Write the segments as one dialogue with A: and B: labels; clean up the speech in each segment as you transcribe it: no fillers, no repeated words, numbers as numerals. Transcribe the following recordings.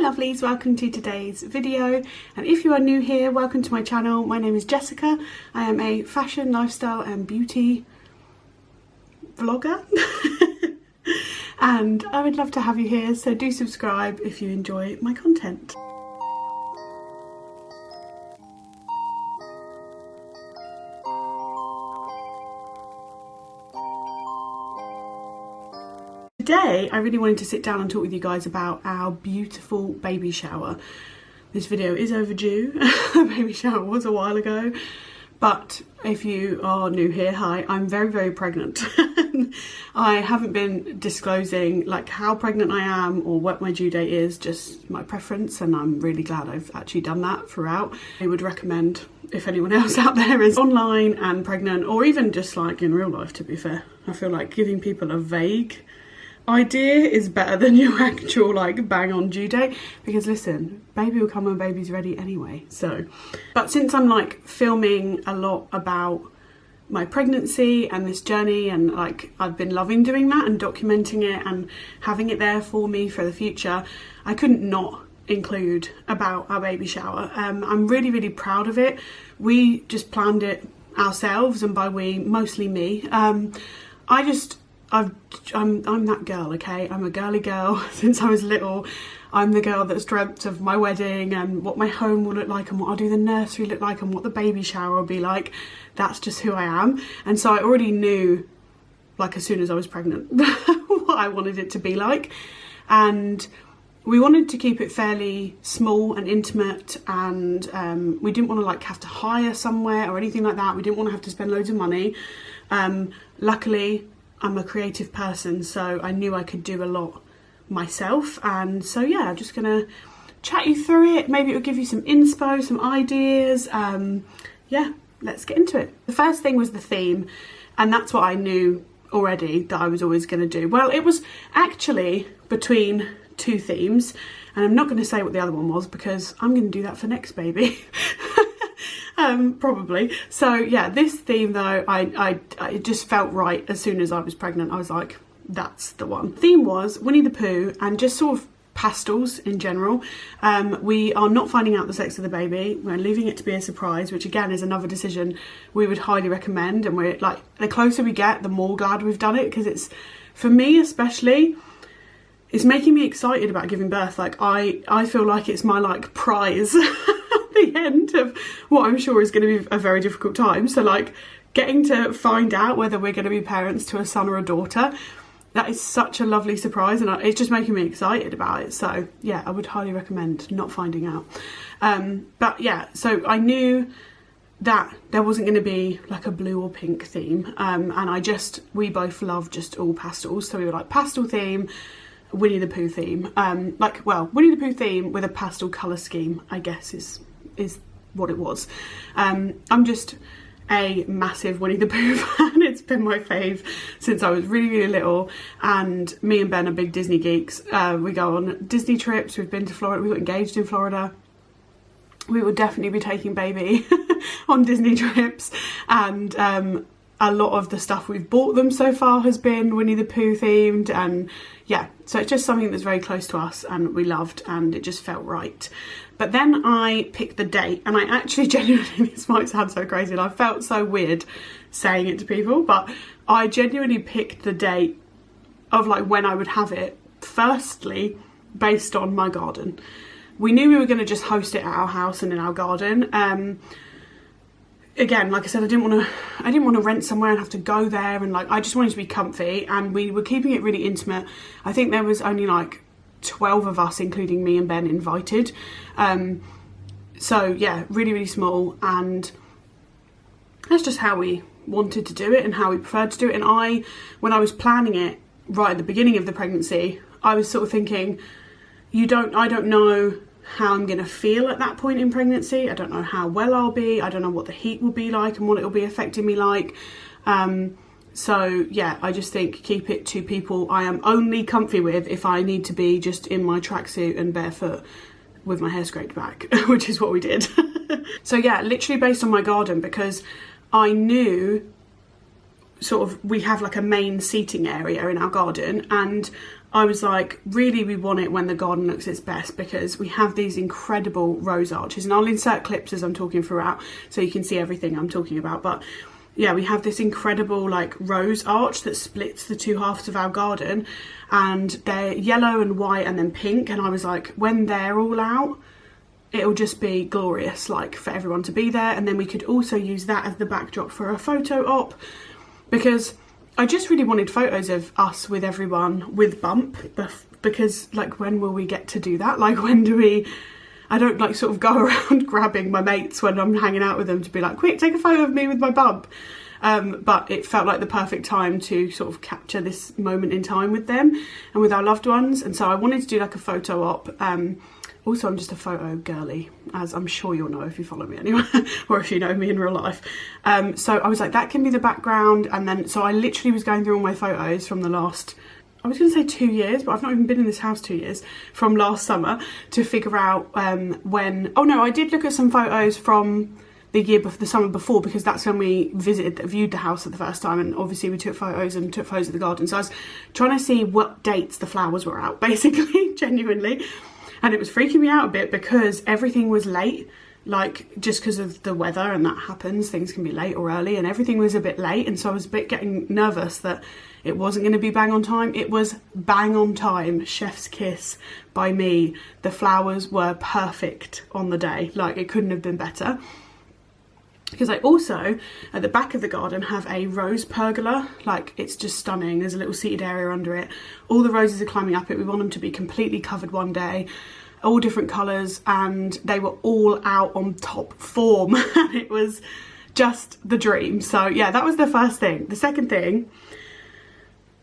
A: lovelies, welcome to today's video, and if you are new here, welcome to my channel. My name is Jessica. I am a fashion, lifestyle and beauty vlogger and I would love to have you here, so do subscribe if you enjoy my content. Today I really wanted to sit down and talk with you guys about our beautiful baby shower. This video is overdue. The baby shower was a while ago, but if you are new here, hi, I'm very pregnant. I haven't been disclosing like how pregnant I am or what my due date is, just my preference, and I'm really glad I've actually done that throughout. I would recommend, if anyone else out there is online and pregnant, or even just like in real life, to be fair, I feel like giving people a vague idea is better than your actual like bang on due date, because listen, baby will come when baby's ready anyway. So, but since I'm like filming a lot about my pregnancy and this journey, and like I've been loving doing that and documenting it and having it there for me for the future, I couldn't not include about our baby shower. I'm really proud of it. We just planned it ourselves, and by we, mostly me. I'm that girl, okay? I'm a girly girl since I was little. I'm the girl that's dreamt of my wedding and what my home will look like and what I'll do the nursery look like and what the baby shower will be like. That's just who I am. And so I already knew, like as soon as I was pregnant, what I wanted it to be like. And we wanted to keep it fairly small and intimate, and we didn't want to like have to hire somewhere or anything like that. We didn't want to have to spend loads of money. Luckily, I'm a creative person, so I knew I could do a lot myself, and so yeah, I'm just gonna chat you through it. Maybe it'll give you some inspo, some ideas. Yeah, let's get into it. The first thing was the theme, and that's what I knew already that I was always gonna do. Well, it was actually between two themes, and I'm not gonna say what the other one was because I'm gonna do that for next baby. Probably. So yeah, this theme though, it just felt right as soon as I was pregnant. I was like, that's the one. Theme was Winnie the Pooh and just sort of pastels in general. We are not finding out the sex of the baby. We're leaving it to be a surprise, which again is another decision we would highly recommend. And we're like, the closer we get, the more glad we've done it, because it's, for me especially, it's making me excited about giving birth. Like I feel like it's my like prize the end of what I'm sure is going to be a very difficult time. So like getting to find out whether we're going to be parents to a son or a daughter, that is such a lovely surprise, and it's just making me excited about it. So yeah, I would highly recommend not finding out. But yeah, so I knew that there wasn't going to be like a blue or pink theme, and we both love just all pastels, so we were like pastel theme, Winnie the Pooh theme, Winnie the Pooh theme with a pastel colour scheme, I guess is what it was. I'm just a massive Winnie the Pooh fan. It's been my fave since I was really little, and me and Ben are big Disney geeks. We go on Disney trips, we've been to Florida, we got engaged in Florida. We would definitely be taking baby on Disney trips, and a lot of the stuff we've bought them so far has been Winnie the Pooh themed, and yeah, so it's just something that's very close to us and we loved, and it just felt right. But then I picked the date, and I actually genuinely, this might sound so crazy and I felt so weird saying it to people, but I genuinely picked the date of like when I would have it, firstly based on my garden. We knew we were going to just host it at our house and in our garden. Again, like I said, I didn't want to rent somewhere and have to go there, and like I just wanted to be comfy, and we were keeping it really intimate. I think there was only like 12 of us, including me and Ben, invited. So yeah, really small, and that's just how we wanted to do it and how we preferred to do it. And when I was planning it right at the beginning of the pregnancy, I was sort of thinking, I don't know how I'm going to feel at that point in pregnancy. I don't know how well I'll be. I don't know what the heat will be like and what it will be affecting me like. So yeah, I just think keep it to people I am only comfy with if I need to be just in my tracksuit and barefoot with my hair scraped back, which is what we did. So yeah, literally based on my garden, because I knew sort of we have like a main seating area in our garden, and I was like, really, we want it when the garden looks its best, because we have these incredible rose arches, and I'll insert clips as I'm talking throughout so you can see everything I'm talking about. But yeah, we have this incredible like rose arch that splits the two halves of our garden, and they're yellow and white and then pink, and I was like, when they're all out, it'll just be glorious, like for everyone to be there. And then we could also use that as the backdrop for a photo op, because I just really wanted photos of us with everyone with Bump, because like, when will we get to do that? Like, when do we... I don't like sort of go around grabbing my mates when I'm hanging out with them to be like, quick, take a photo of me with my Bump. But it felt like the perfect time to sort of capture this moment in time with them and with our loved ones. And so I wanted to do like a photo op. Also, I'm just a photo girly, as I'm sure you'll know if you follow me anywhere, or if you know me in real life. So I was like, that can be the background. And then, so I literally was going through all my photos from the last, I was going to say 2 years, but I've not even been in this house 2 years, from last summer, to figure out when, oh no, I did look at some photos from the summer before, because that's when we viewed the house at the first time, and obviously we took photos of the garden. So I was trying to see what dates the flowers were out, basically, genuinely. And it was freaking me out a bit because everything was late, like just because of the weather, and that happens, things can be late or early, and everything was a bit late. And so I was a bit getting nervous that it wasn't going to be bang on time. It was bang on time, chef's kiss by me. The flowers were perfect on the day, like it couldn't have been better. Because I also, at the back of the garden, have a rose pergola. Like, it's just stunning. There's a little seated area under it. All the roses are climbing up it. We want them to be completely covered one day, all different colours, and they were all out on top form. And it was just the dream. So yeah, that was the first thing. The second thing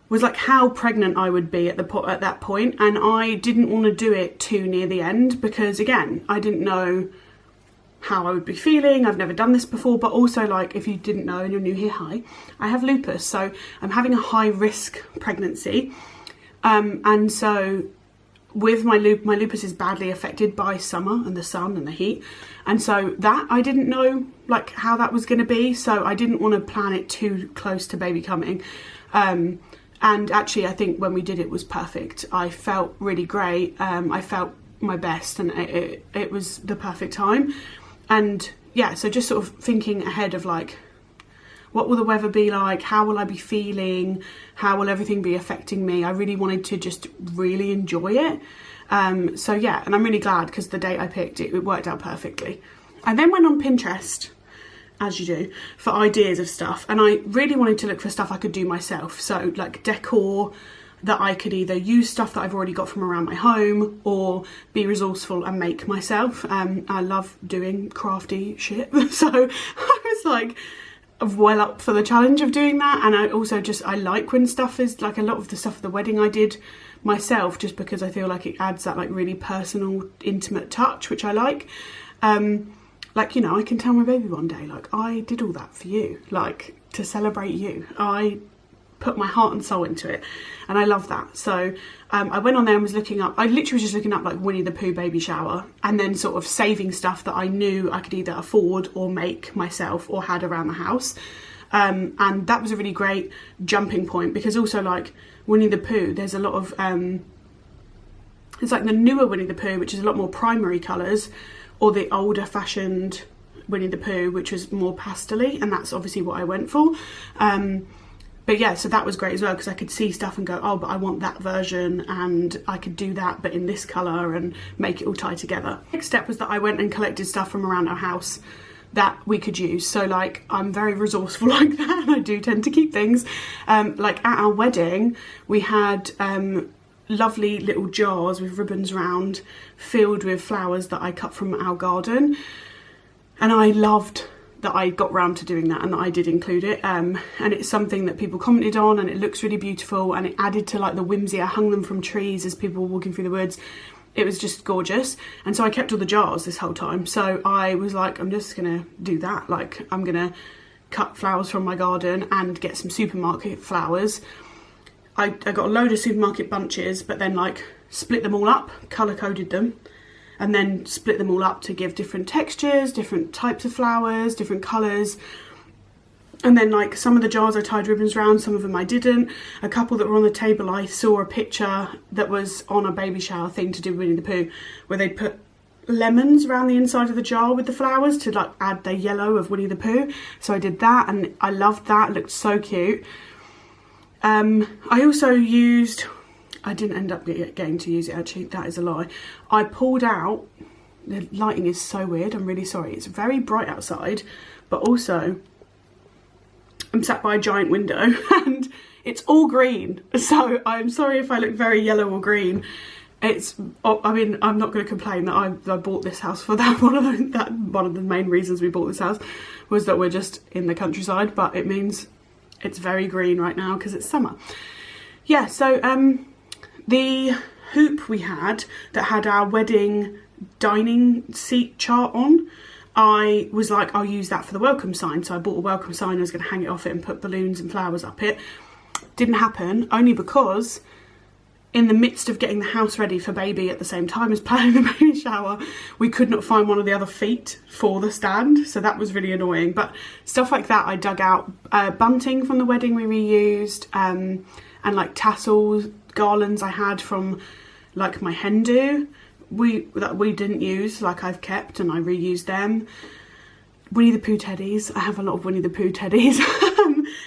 A: was like how pregnant I would be at that point, and I didn't want to do it too near the end, because again, I didn't know how I would be feeling. I've never done this before, but also, like, if you didn't know and you're new here, hi, I have lupus, so I'm having a high risk pregnancy, and so with my lupus is badly affected by summer and the sun and the heat, and so that I didn't know like how that was going to be, so I didn't want to plan it too close to baby coming. And actually, I think when we did it was perfect. I felt really great. I felt my best, and it was the perfect time. And yeah, so just sort of thinking ahead of like, what will the weather be like? How will I be feeling? How will everything be affecting me? I really wanted to just really enjoy it. So yeah, and I'm really glad, because the date I picked, it worked out perfectly. I then went on Pinterest, as you do, for ideas of stuff, and I really wanted to look for stuff I could do myself. So like decor that I could either use stuff that I've already got from around my home, or be resourceful and make myself. I love doing crafty shit, so I was like well up for the challenge of doing that. And I also I like when stuff is like, a lot of the stuff at the wedding I did myself, just because I feel like it adds that like really personal, intimate touch, which I like. Like, you know, I can tell my baby one day, like, I did all that for you, like, to celebrate you. I put my heart and soul into it, and I love that. So I went on there and was looking up, I literally was just looking up like Winnie the Pooh baby shower, and then sort of saving stuff that I knew I could either afford or make myself or had around the house. And that was a really great jumping point, because also like Winnie the Pooh, there's a lot of it's like the newer Winnie the Pooh, which is a lot more primary colours, or the older fashioned Winnie the Pooh, which was more pastel-y, and that's obviously what I went for. But yeah, so that was great as well, because I could see stuff and go, oh, but I want that version, and I could do that but in this colour, and make it all tie together. Next step was that I went and collected stuff from around our house that we could use. So like, I'm very resourceful like that, and I do tend to keep things. Like at our wedding, we had lovely little jars with ribbons round, filled with flowers that I cut from our garden, and I loved that I got round to doing that, and that I did include it, and it's something that people commented on, and it looks really beautiful, and it added to like the whimsy. I hung them from trees as people were walking through the woods. It was just gorgeous, and so I kept all the jars this whole time. So I was like, I'm just gonna do that, like I'm gonna cut flowers from my garden and get some supermarket flowers. I got a load of supermarket bunches, but then like split them all up, colour coded them, and then split them all up to give different textures, different types of flowers, different colours. And then like some of the jars I tied ribbons around, some of them I didn't. A couple that were on the table, I saw a picture that was on a baby shower thing to do with Winnie the Pooh, where they put lemons around the inside of the jar with the flowers to like add the yellow of Winnie the Pooh. So I did that and I loved that. It looked so cute. I also used, I didn't end up getting to use it actually, that is a lie. I pulled out, the lighting is so weird, I'm really sorry. It's very bright outside, but also I'm sat by a giant window and it's all green. So I'm sorry if I look very yellow or green. It's, I mean, I'm not going to complain that I bought this house for that. One of the main reasons we bought this house was that we're just in the countryside, but it means it's very green right now because it's summer. Yeah, so the hoop we had that had our wedding dining seat chart on, I was like, I'll use that for the welcome sign. So I bought a welcome sign, I was going to hang it off it and put balloons and flowers up it. Didn't happen, only because in the midst of getting the house ready for baby at the same time as planning the baby shower, we could not find one of the other feet for the stand. So that was really annoying. But stuff like that, I dug out bunting from the wedding we reused, and like tassels, garlands I had from like my hen do. That we didn't use, like I've kept and I reused them. Winnie the Pooh teddies, I have a lot of Winnie the Pooh teddies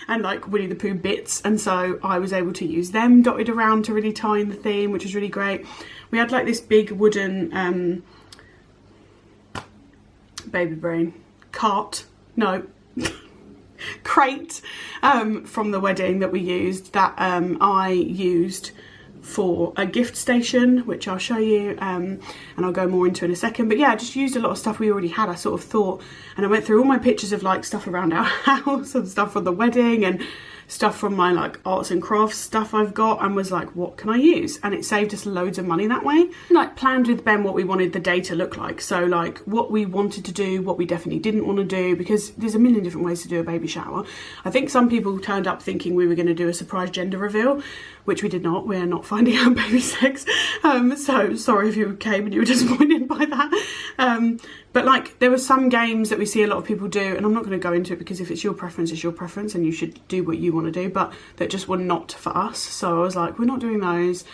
A: and like Winnie the Pooh bits, and so I was able to use them dotted around to really tie in the theme, which was really great. We had like this big wooden baby brain cart, no crate from the wedding that we used, that I used for a gift station, which I'll show you and I'll go more into in a second. But yeah, I just used a lot of stuff we already had. I sort of thought, and I went through all my pictures of like stuff around our house and stuff from the wedding and stuff from my like arts and crafts stuff I've got, and was like, what can I use? And it saved us loads of money that way. Like planned with Ben what we wanted the day to look like, so like what we wanted to do, what we definitely didn't want to do, because there's a million different ways to do a baby shower. I think some people turned up thinking we were going to do a surprise gender reveal, which we did not. We're not finding out baby sex, so sorry if you came and you were disappointed by that. But like there were some games that we see a lot of people do, and I'm not going to go into it because if it's your preference, it's your preference and you should do what you want to do, but that just were not for us. So I was like, we're not doing those,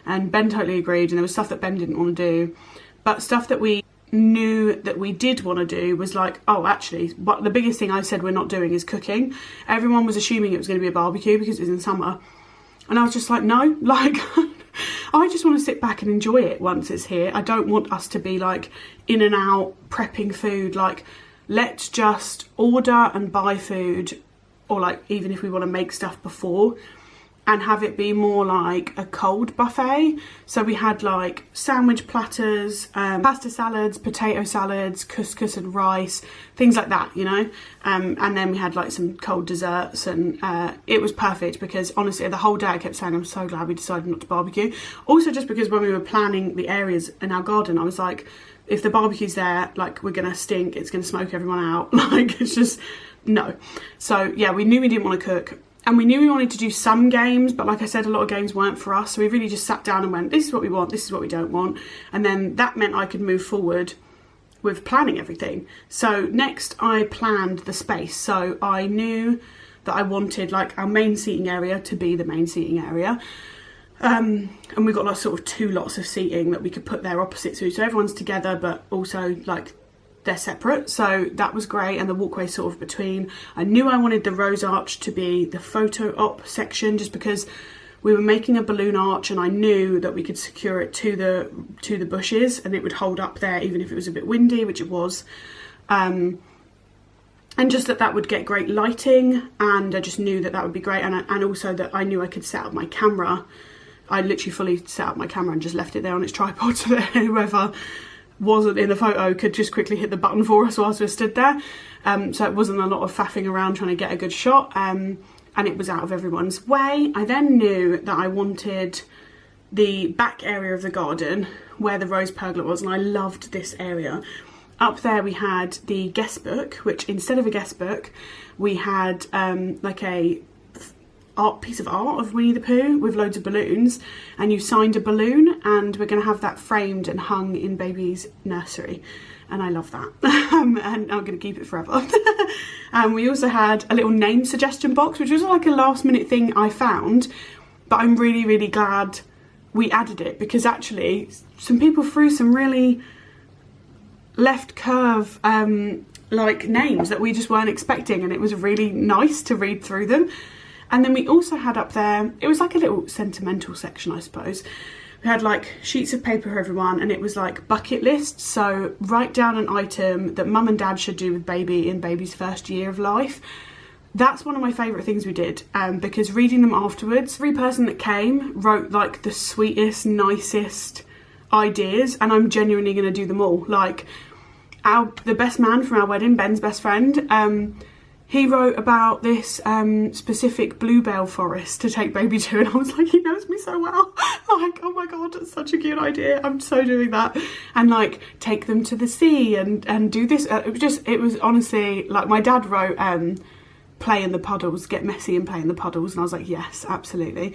A: and Ben totally agreed. And there was stuff that Ben didn't want to do, but stuff that we knew that we did want to do was like, oh actually, but the biggest thing I said we're not doing is cooking. Everyone was assuming it was going to be a barbecue because it was in summer, and I was just like, no, like I just want to sit back and enjoy it once it's here. I don't want us to be like in and out prepping food. Like let's just order and buy food, or like even if we want to make stuff before, and have it be more like a cold buffet. So we had like sandwich platters, pasta salads, potato salads, couscous and rice, things like that, you know. And then we had like some cold desserts, and it was perfect because honestly the whole day I kept saying I'm so glad we decided not to barbecue. Also just because when we were planning the areas in our garden, I was like, if the barbecue's there, like we're gonna stink, it's gonna smoke everyone out. Like it's just no. So yeah, we knew we didn't want to cook. And we knew we wanted to do some games, but like I said, a lot of games weren't for us. So we really just sat down and went, this is what we want, this is what we don't want. And then that meant I could move forward with planning everything. So next I planned the space. So I knew that I wanted like our main seating area to be the main seating area. And we got like sort of two lots of seating that we could put there opposite to. So everyone's together, but also like they're separate, so that was great. And the walkway sort of between. I knew I wanted the rose arch to be the photo op section, just because we were making a balloon arch and I knew that we could secure it to the bushes and it would hold up there even if it was a bit windy, which it was. And just that would get great lighting, and I just knew that would be great. And also that I knew I could set up my camera. I literally fully set up my camera and just left it there on its tripod so that whoever wasn't in the photo could just quickly hit the button for us whilst we stood there. So it wasn't a lot of faffing around trying to get a good shot, and it was out of everyone's way. I then knew that I wanted the back area of the garden where the rose pergola was, and I loved this area. Up there we had the guest book, which instead of a guest book we had like a piece of art of Winnie the Pooh with loads of balloons, and you signed a balloon, and we're going to have that framed and hung in baby's nursery, and I love that. And I'm going to keep it forever. And we also had a little name suggestion box, which was like a last minute thing I found, but I'm really, really glad we added it, because actually some people threw some really left curve like names that we just weren't expecting, and it was really nice to read through them. And then we also had up there, it was like a little sentimental section, I suppose. We had like sheets of paper for everyone, and it was like bucket lists. So write down an item that mum and dad should do with baby in baby's first year of life. That's one of my favourite things we did, because reading them afterwards, every person that came wrote like the sweetest, nicest ideas, and I'm genuinely going to do them all. Like the best man from our wedding, Ben's best friend, he wrote about this specific bluebell forest to take baby to, and I was like, he knows me so well. Like, oh my god, that's such a cute idea. I'm so doing that. And like, take them to the sea and do this. It was honestly, like, my dad wrote play in the puddles, get messy and play in the puddles, and I was like, yes, absolutely.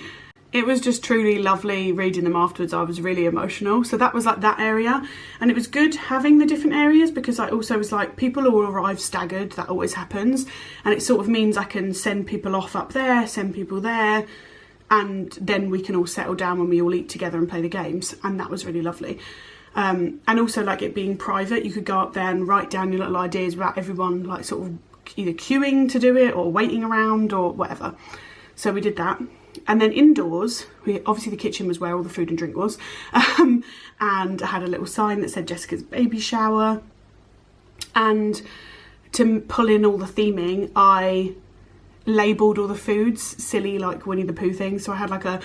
A: It was just truly lovely reading them afterwards. I was really emotional. So that was like that area. And it was good having the different areas, because I also was like, people all arrive staggered. That always happens. And it sort of means I can send people off up there, send people there. And then we can all settle down when we all eat together and play the games. And that was really lovely. And also like it being private, you could go up there and write down your little ideas without everyone like sort of either queuing to do it or waiting around or whatever. So we did that. And then indoors, obviously the kitchen was where all the food and drink was, and I had a little sign that said Jessica's baby shower. And to pull in all the theming, I labelled all the foods silly, like Winnie the Pooh things. So I had like a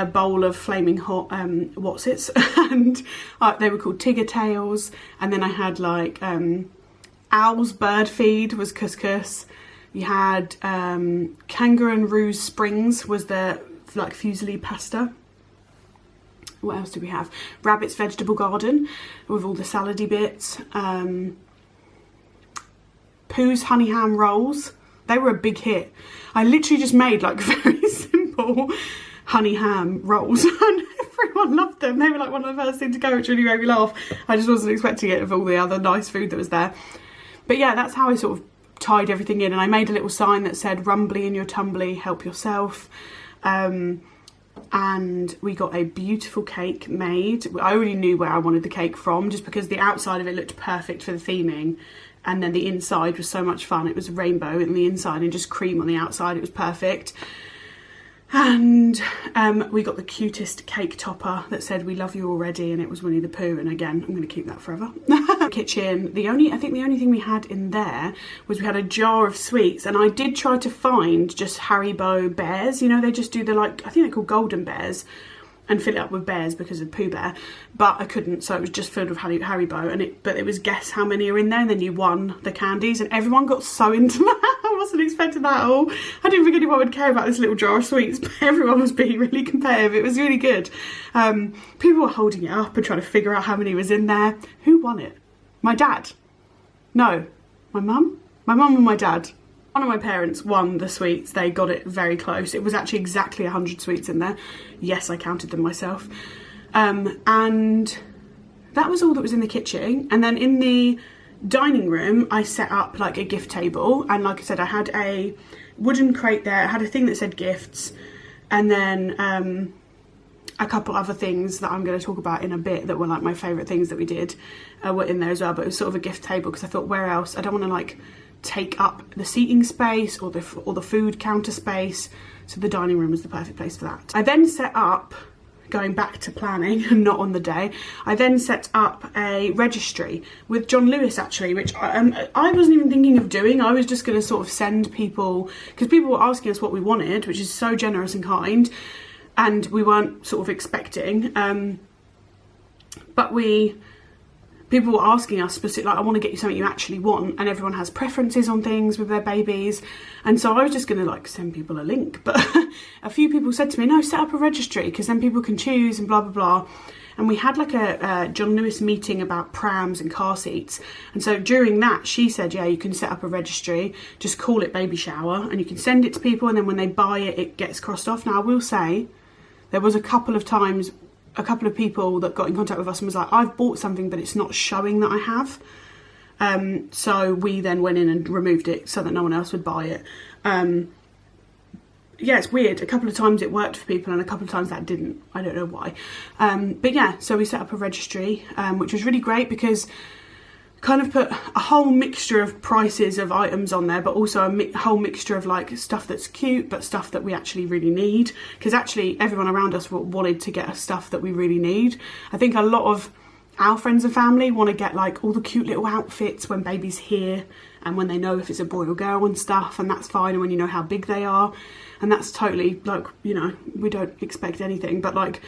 A: bowl of flaming hot whatsits, and they were called Tigger Tails. And then I had like Owl's bird feed was couscous. You had Kangaroo Springs was the like fusilli pasta. What else did we have? Rabbit's vegetable garden with all the salady bits. Pooh's honey ham rolls. They were a big hit. I literally just made like very simple honey ham rolls, and everyone loved them. They were like one of the first things to go, which really made me laugh. I just wasn't expecting it of all the other nice food that was there. But yeah, that's how I sort of tied everything in, and I made a little sign that said rumbly in your tumbly, help yourself. And we got a beautiful cake made. I already knew where I wanted the cake from, just because the outside of it looked perfect for the theming, and then the inside was so much fun. It was rainbow in the inside and just cream on the outside. It was perfect. And we got the cutest cake topper that said we love you already, and it was Winnie the Pooh, and again, I'm going to keep that forever. Kitchen, I think the only thing we had in there was we had a jar of sweets, and I did try to find just Haribo bears. You know, they just do the like, I think they're called golden bears, and fill it up with bears because of Pooh Bear, but I couldn't, so it was just filled with Haribo, but it was guess how many are in there, and then you won the candies, and everyone got so into that. I wasn't expecting that at all. I didn't think anyone would care about this little jar of sweets, but everyone was being really competitive. It was really good. People were holding it up and trying to figure out how many was in there. Who won it? My dad? No, my mum? My mum and my dad. One of my parents won the sweets. They got it very close. It was actually exactly 100 sweets in there. Yes, I counted them myself. And that was all that was in the kitchen. And then in the dining room, I set up like a gift table. And like I said, I had a wooden crate there. I had a thing that said gifts. And then a couple other things that I'm going to talk about in a bit that were like my favourite things that we did were in there as well. But it was sort of a gift table, because I thought, where else? I don't want to like take up the seating space or the food counter space, so the dining room was the perfect place for that. I then set up, going back to planning and not on the day, I then set up a registry with John Lewis actually, which I wasn't even thinking of doing. I was just going to sort of send people, because people were asking us what we wanted, which is so generous and kind, and we weren't sort of expecting, but people were asking us specifically, like, I want to get you something you actually want, and everyone has preferences on things with their babies, and so I was just going to like send people a link, but a few people said to me, no, set up a registry, because then people can choose and blah blah blah. and we had like a John Lewis meeting about prams and car seats. And so during that, she said, yeah, you can set up a registry, just call it baby shower, and you can send it to people, and then when they buy it, it gets crossed off. Now, I will say, there was a couple of times, a couple of people that got in contact with us and was like, I've bought something, but it's not showing that I have. So we then went in and removed it so that no one else would buy it. Yeah, it's weird. A couple of times it worked for people and a couple of times that didn't. I don't know why. But yeah, so we set up a registry, which was really great because kind of put a whole mixture of prices of items on there, but also a whole mixture of like stuff that's cute, but stuff that we actually really need. Because actually everyone around us wanted to get us stuff that we really need. I think a lot of our friends and family want to get like all the cute little outfits when baby's here and when they know if it's a boy or girl and stuff, and that's fine, and when you know how big they are, and that's totally like, you know, we don't expect anything, but like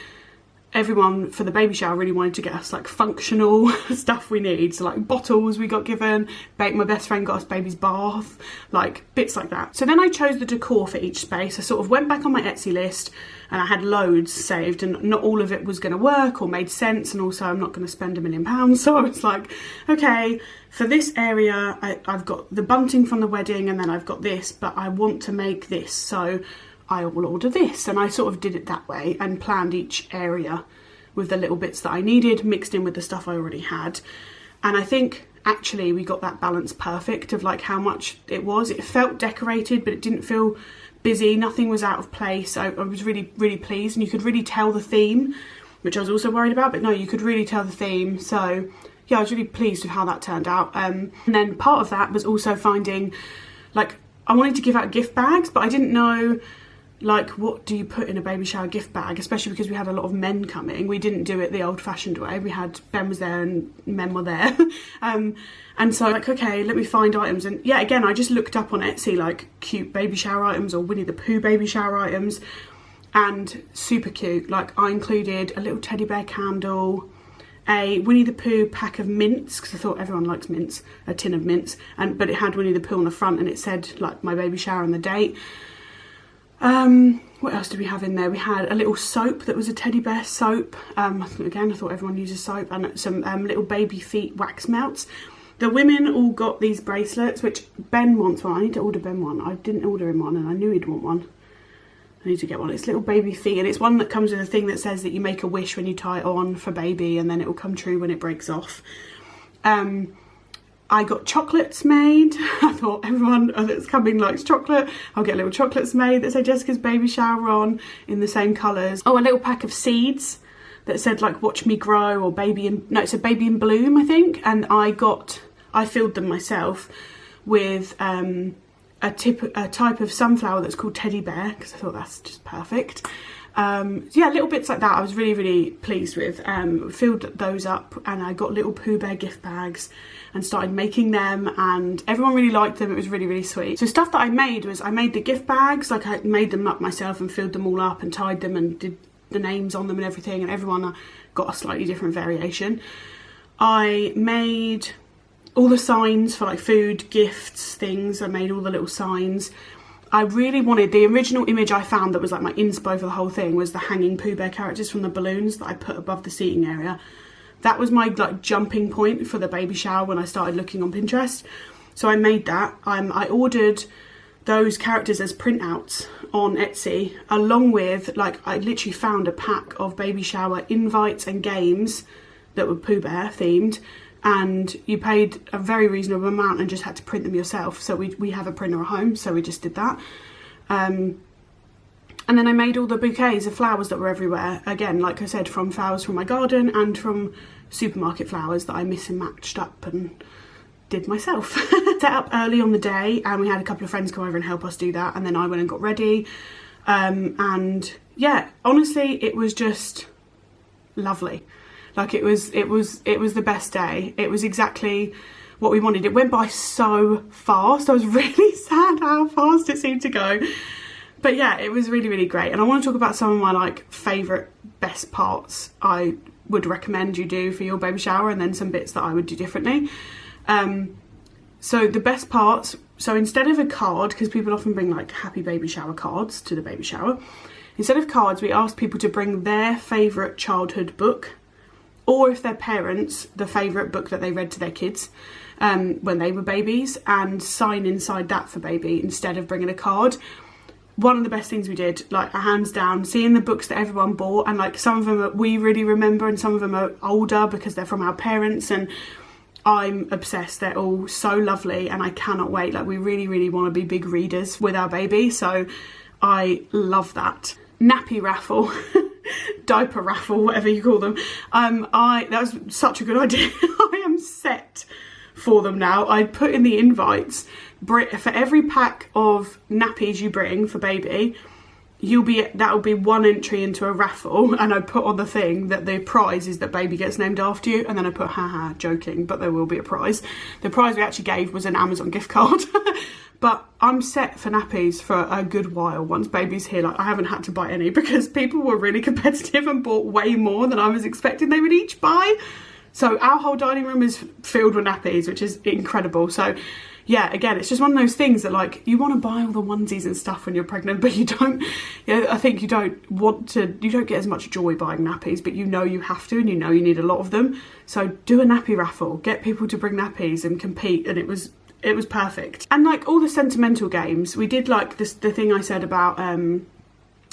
A: everyone for the baby shower really wanted to get us like functional stuff we need. So like bottles we got given, my best friend got us baby's bath, like bits like that. So then I chose the decor for each space. I sort of went back on my Etsy list and I had loads saved, and not all of it was going to work or made sense, and also I'm not going to spend £1 million. So I was like, okay, for this area I've got the bunting from the wedding, and then I've got this, but I want to make this, so I will order this. And I sort of did it that way and planned each area with the little bits that I needed mixed in with the stuff I already had. And I think actually we got that balance perfect of like how much it was. It felt decorated, but it didn't feel busy. Nothing was out of place. I was really, really pleased, and you could really tell the theme, which I was also worried about, but no, you could really tell the theme. So yeah, I was really pleased with how that turned out. And then part of that was also finding, like, I wanted to give out gift bags, but I didn't know, like, what do you put in a baby shower gift bag, especially because we had a lot of men coming. We didn't do it the old-fashioned way. We had, Ben was there and men were there. And so like, okay, let me find items. And yeah, again, I just looked up on Etsy like cute baby shower items or Winnie the Pooh baby shower items, and super cute. Like I included a little teddy bear candle, a Winnie the Pooh pack of mints, because I thought everyone likes mints, a tin of mints, but it had Winnie the Pooh on the front and it said like my baby shower and the date. What else did we have in there? We had a little soap that was a teddy bear soap. Again, I thought everyone uses soap, and some little baby feet wax melts. The women all got these bracelets, which Ben wants one. I need to order Ben one. I didn't order him one and I knew he'd want one. I need to get one. It's little baby feet, and it's one that comes with a thing that says that you make a wish when you tie it on for baby, and then it will come true when it breaks off. I got chocolates made. I thought everyone that's coming likes chocolate. I'll get little chocolates made that say Jessica's baby shower on in the same colours. Oh, a little pack of seeds that said like watch me grow, or it said baby in bloom, I think. And I filled them myself with a type of sunflower that's called teddy bear, because I thought that's just perfect. Yeah, little bits like that I was really, really pleased with. Filled those up, and I got little Pooh Bear gift bags and started making them, and everyone really liked them. It was really, really sweet. So stuff that I made was, I made the gift bags, like I made them up myself and filled them all up and tied them and did the names on them and everything, and everyone got a slightly different variation. I made all the signs for like food, gifts, things. I made all the little signs. I really wanted, the original image I found that was like my inspo for the whole thing was the hanging Pooh Bear characters from the balloons that I put above the seating area. That was my like jumping point for the baby shower when I started looking on Pinterest. So I made that. I ordered those characters as printouts on Etsy, along with, like, I literally found a pack of baby shower invites and games that were Pooh Bear themed, and you paid a very reasonable amount and just had to print them yourself. So we have a printer at home, so we just did that. And then I made all the bouquets of flowers that were everywhere. Again, like I said, from flowers from my garden and from supermarket flowers that I mix and matched up and did myself. Set up early on the day, and we had a couple of friends come over and help us do that, and then I went and got ready. And yeah, honestly, it was just lovely. Like it was the best day. It was exactly what we wanted. It went by so fast. I was really sad how fast it seemed to go. But yeah, it was really, really great. And I want to talk about some of my like favourite best parts I would recommend you do for your baby shower, and then some bits that I would do differently. So the best parts, so instead of a card, because people often bring like happy baby shower cards to the baby shower, instead of cards, we asked people to bring their favourite childhood book or if their parents, the favourite book that they read to their kids when they were babies, and sign inside that for baby instead of bringing a card. One of the best things we did, like hands down, seeing the books that everyone bought, and like some of them we really remember and some of them are older because they're from our parents, and I'm obsessed. They're all so lovely and I cannot wait. Like we really, really want to be big readers with our baby, so I love that. Nappy raffle, diaper raffle, whatever you call them. That was such a good idea. I am set for them now. I put in the invites, for every pack of nappies you bring for baby, that'll be one entry into a raffle, and I put on the thing that the prize is that baby gets named after you, and then I put haha, joking, but there will be a prize. The prize we actually gave was an Amazon gift card. But I'm set for nappies for a good while once baby's here. Like I haven't had to buy any because people were really competitive and bought way more than I was expecting they would each buy. So our whole dining room is filled with nappies, which is incredible. So yeah, again, it's just one of those things that like you want to buy all the onesies and stuff when you're pregnant, but you don't, I think you don't get as much joy buying nappies, but you know you have to, and you know you need a lot of them. So do a nappy raffle, get people to bring nappies and compete, and it was perfect. And like all the sentimental games, we did like this, the thing I said about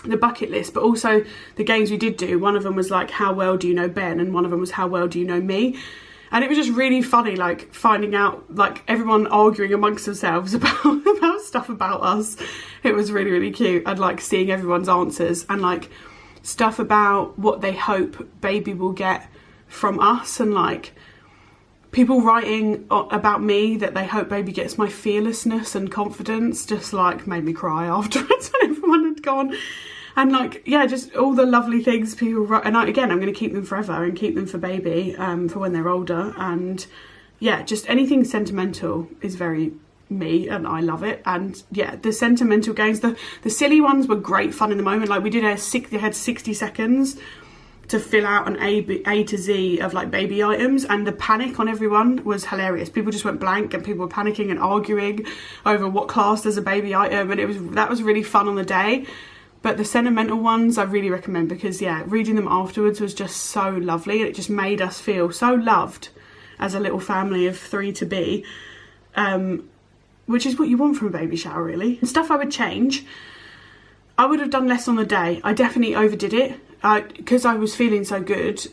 A: the bucket list, but also the games we did do. One of them was like, how well do you know Ben? And one of them was, how well do you know me? And it was just really funny, like finding out, like everyone arguing amongst themselves about stuff about us. It was really, really cute. And like seeing everyone's answers and like stuff about what they hope baby will get from us, and like people writing about me that they hope baby gets my fearlessness and confidence, just like made me cry afterwards when everyone had gone. And like, yeah, just all the lovely things people write. And again, I'm going to keep them forever and keep them for baby, for when they're older. And yeah, just anything sentimental is very me, and I love it. And yeah, the sentimental games, the silly ones were great fun in the moment. Like we did they had 60 seconds to fill out an A to Z of like baby items, and the panic on everyone was hilarious. People just went blank and people were panicking and arguing over what classed as a baby item, and that was really fun on the day. But the sentimental ones I really recommend, because yeah, reading them afterwards was just so lovely, and it just made us feel so loved as a little family of 3 to be, which is what you want from a baby shower really. And stuff I would change, I would have done less on the day. I definitely overdid it. Because I was feeling so good,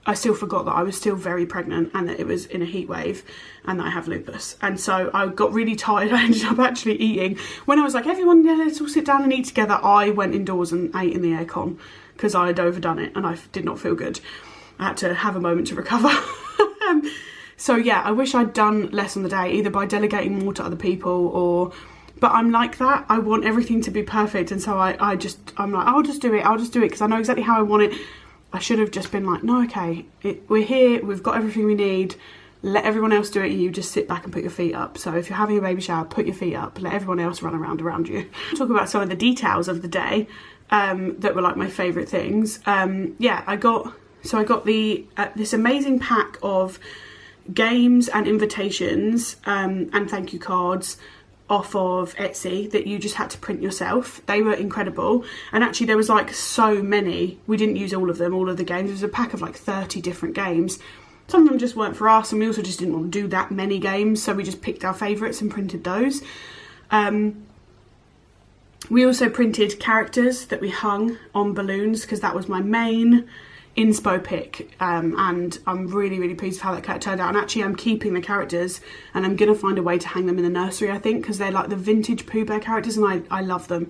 A: I still forgot that I was still very pregnant and that it was in a heat wave and that I have lupus. And so I got really tired. I ended up actually eating. When I was like, everyone, yeah, let's all sit down and eat together, I went indoors and ate in the aircon because I had overdone it and I did not feel good. I had to have a moment to recover. So yeah, I wish I'd done less on the day, either by delegating more to other people or... But I'm like that. I want everything to be perfect, and so I'm like, I'll just do it because I know exactly how I want it. I should have just been like, no, okay, we're here, we've got everything we need, let everyone else do it, and you just sit back and put your feet up. So if you're having a baby shower, put your feet up, let everyone else run around you. Talk about some of the details of the day that were like my favourite things. Yeah, I got the this amazing pack of games and invitations and thank you cards off of Etsy that you just had to print yourself. They were incredible, and actually there was like so many, we didn't use all of them, all of the games. It was a pack of like 30 different games. Some of them just weren't for us, and we also just didn't want to do that many games, so we just picked our favourites and printed those. We also printed characters that we hung on balloons because that was my main inspo pick, and I'm really, really pleased with how that turned out. And actually I'm keeping the characters, and I'm gonna find a way to hang them in the nursery, I think, because they're like the vintage Pooh Bear characters, and I love them,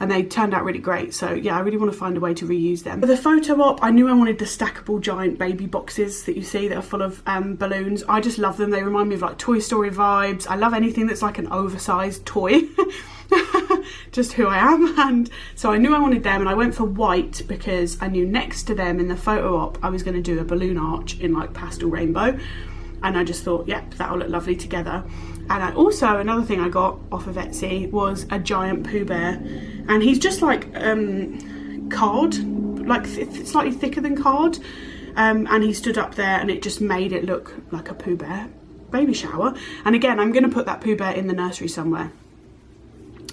A: and they turned out really great. So yeah, I really want to find a way to reuse them. For the photo op, I knew I wanted the stackable giant baby boxes that you see that are full of balloons. I just love them. They remind me of like Toy Story vibes. I love anything that's like an oversized toy. Just who I am. And so I knew I wanted them, and I went for white because I knew next to them in the photo op I was going to do a balloon arch in like pastel rainbow, and I just thought, yep, that'll look lovely together. And I also, another thing I got off of Etsy was a giant Pooh Bear, and he's just like card, like slightly thicker than card, and he stood up there, and it just made it look like a Pooh Bear baby shower. And again, I'm going to put that Pooh Bear in the nursery somewhere.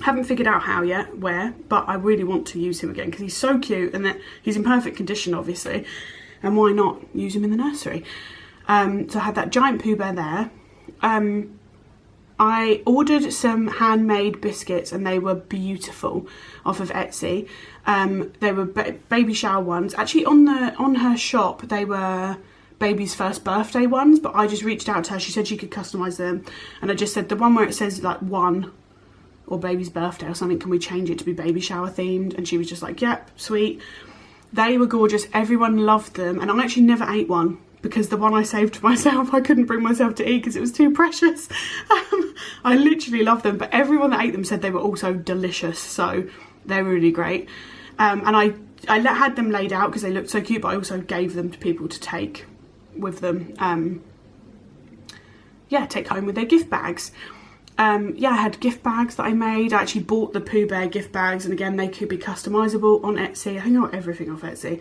A: Haven't figured out how yet, where, but I really want to use him again because he's so cute, and that he's in perfect condition, obviously. and why not use them in the nursery? So I had that giant Pooh Bear there. I ordered some handmade biscuits and they were beautiful off of Etsy. They were baby shower ones. Actually on her shop they were baby's first birthday ones, but I just reached out to her. She said she could customise them, and I just said the one where it says like 1 or baby's birthday or something, can we change it to be baby shower themed? And she was just like, yep, sweet. They were gorgeous, everyone loved them, and I actually never ate one because the one I saved for myself I couldn't bring myself to eat because it was too precious. I literally love them, but everyone that ate them said they were also delicious, so they're really great. And I had them laid out because they looked so cute, but I also gave them to people to take with them, yeah, take home with their gift bags. Yeah, I had gift bags that I made. I actually bought the Pooh Bear gift bags, and again they could be customisable on Etsy. I think I got everything off Etsy.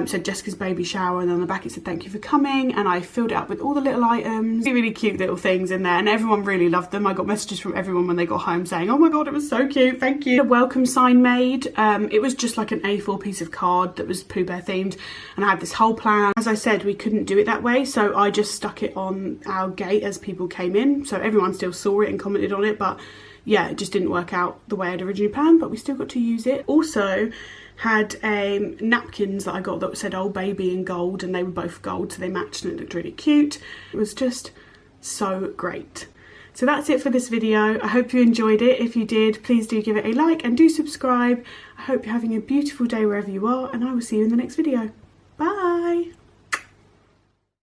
A: So Jessica's baby shower, and then on the back it said thank you for coming, and I filled it up with all the little items, really cute little things in there, and everyone really loved them. I got messages from everyone when they got home saying, oh my god, it was so cute, thank you. A welcome sign made. It was just like an A4 piece of card that was Pooh Bear themed, and I had this whole plan. As I said, we couldn't do it that way, so I just stuck it on our gate as people came in, so everyone still saw it and commented on it, but yeah, it just didn't work out the way I'd originally planned, but we still got to use it. Also had napkins that I got that said old baby in gold, and they were both gold, so they matched and it looked really cute. It was just so great. So that's it for this video. I hope you enjoyed it. If you did, please do give it a like and do subscribe. I hope you're having a beautiful day wherever you are, and I will see you in the next video. Bye.